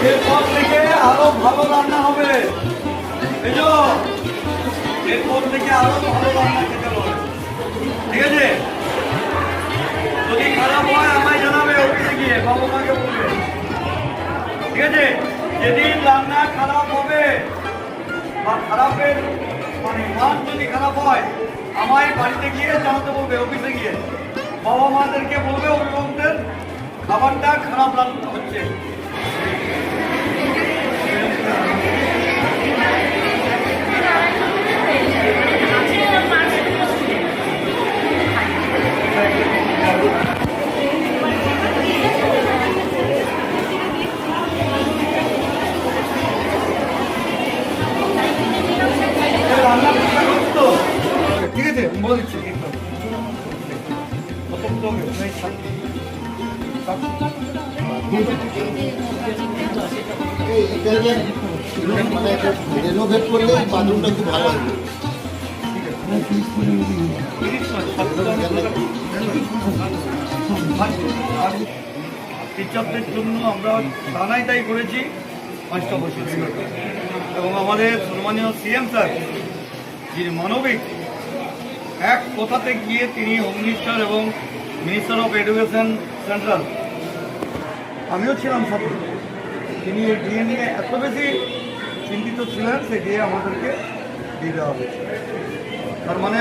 এরপর থেকে আরো ভালো রান্না হবে, এরপর থেকে আরো ভালো রান্না খেতে হবে, ঠিক আছে? যদি খারাপ হয় আমায় জানাবে, অফিসে গিয়ে বাবা মাকে বলবে, ঠিক আছে? যেদিন রান্না খারাপ হবে বা খারাপের মান যদি খারাপ হয় আমায় বাড়িতে গিয়ে জানাতে বলবে, অফিসে গিয়ে বাবা মাদেরকে বলবে অভিভাবকদের খাবারটা খারাপ রান্না হচ্ছে। ঠিক আছে, বলে দিচ্ছি রেনোভেট করলে বাথরুমটা খুব ভালো হবে। টিচারদের জন্য আমরা থানায় তাই করেছি 5টা বছর বিগত, এবং আমাদের সম্মানীয় সিএম স্যার যিনি মানবিক, এক কথাতে গিয়ে তিনি হোম মিনিস্টার এবং মিনিস্টার অফ এডুকেশন সেন্ট্রাল, আমিও ছিলাম সাথে, তিনি এই ডিএ নিয়ে এত বেশি চিন্তিত ছিলেন, সে ডিএ আমাদেরকে দিয়ে দেওয়া হয়েছে। তার মানে